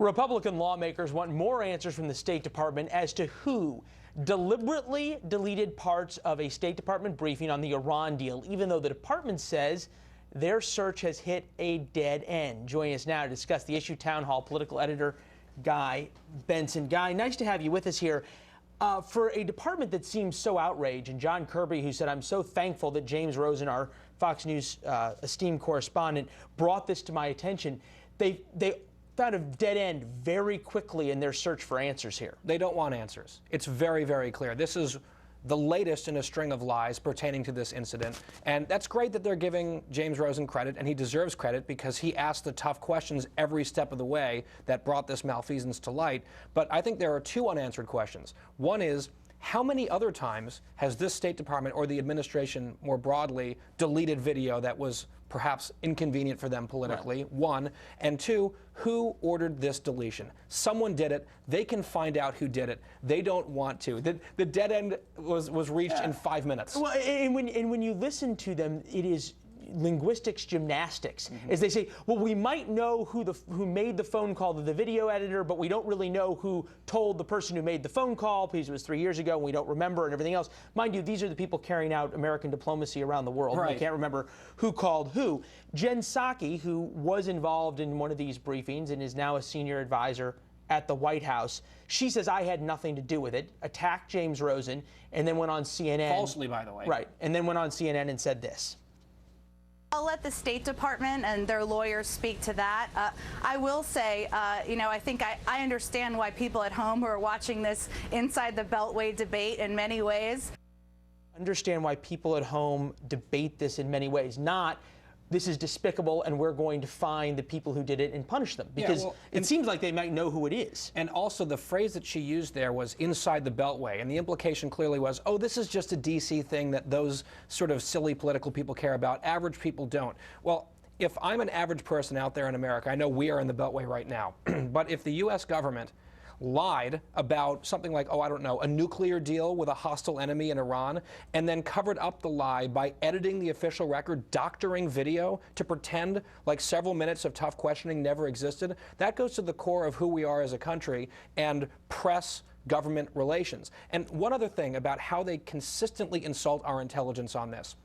Republican lawmakers want more answers from the State Department as to who deliberately deleted parts of a State Department briefing on the Iran deal, even though the department says their search has hit a dead end. Joining us now to discuss the issue, Town Hall political editor Guy Benson. Guy, nice to have you with us here. For a department that seems so outraged, and John Kirby, who said, "I'm so thankful that James Rosen, our Fox News esteemed correspondent, brought this to my attention," they found a dead end very quickly in their search for answers here. They don't want answers. It's very, very clear. This is the latest in a string of lies pertaining to this incident. And that's great that they're giving James Rosen credit, and he deserves credit because he asked the tough questions every step of the way that brought this malfeasance to light. But I think there are two unanswered questions. One is, how many other times has this State Department or the administration more broadly deleted video that was perhaps inconvenient for them politically? Right. One. And two, who ordered this deletion? Someone did it. They can find out who did it. They don't want to. The dead end was reached in 5 minutes. Well, and when you listen to them, it is linguistics gymnastics. As they say, well, we might know who made the phone call to the video editor, but we don't really know who told the person who made the phone call because it was 3 years ago and we don't remember and everything else. Mind you, these are the people carrying out American diplomacy around the world. Right. They can't remember who called who. Jen Psaki, who was involved in one of these briefings and is now a senior advisor at the White House, she says, I had nothing to do with it, attacked James Rosen, and then went on CNN. Falsely, by the way. Right, and then went on CNN and said this. I'll let the State Department and their lawyers speak to that. I will say, I think I understand why people at home who are watching this inside the Beltway debate in many ways. Understand why people at home debate this in many ways, not this is despicable and we're going to find the people who did it and punish them, because it seems like they might know who it is. And also the phrase that she used there was inside the Beltway, and the implication clearly was, oh, this is just a DC thing that those sort of silly political people care about. Average people don't. Well, if I'm an average person out there in America, I know we are in the Beltway right now, but if the U.S. government lied about something like, oh, I don't know, a nuclear deal with a hostile enemy in Iran, and then covered up the lie by editing the official record, doctoring video to pretend like several minutes of tough questioning never existed, that goes to the core of who we are as a country and press government relations. And one other thing about how they consistently insult our intelligence on this.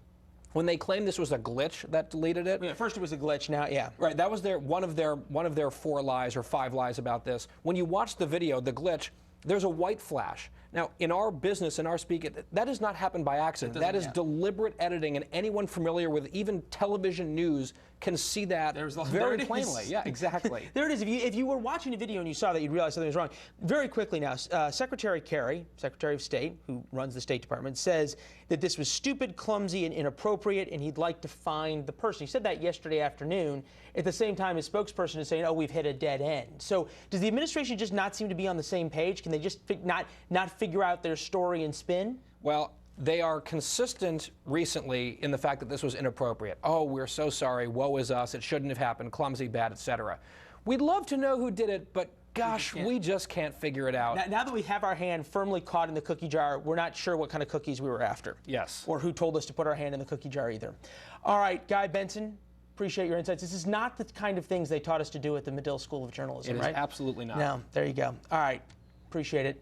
When they claim this was a glitch that deleted it. Yeah, first it was a glitch, now, yeah. Right, that was one of their 4 lies or 5 lies about this. When you watch the video, the glitch, there's a white flash. Now, in our business, in our speak, that does not happen by accident. That is deliberate editing, and anyone familiar with even television news can see that very plainly. Yeah, exactly. There it is. If you were watching the video and you saw that, you'd realize something was wrong. Very quickly now, Secretary Kerry, Secretary of State, who runs the State Department, says that this was stupid, clumsy, and inappropriate, and he'd like to find the person. He said that yesterday afternoon. At the same time, his spokesperson is saying, oh, we've hit a dead end. So does the administration just not seem to be on the same page? Can they just not figure out their story and spin? Well, they are consistent recently in the fact that this was inappropriate. Oh, we're so sorry. Woe is us. It shouldn't have happened. Clumsy, bad, etc. We'd love to know who did it, but gosh, we just can't figure it out. Now that we have our hand firmly caught in the cookie jar, we're not sure what kind of cookies we were after. Yes. Or who told us to put our hand in the cookie jar either. All right, Guy Benson, appreciate your insights. This is not the kind of things they taught us to do at the Medill School of Journalism, right? It is absolutely not. No, there you go. All right, appreciate it.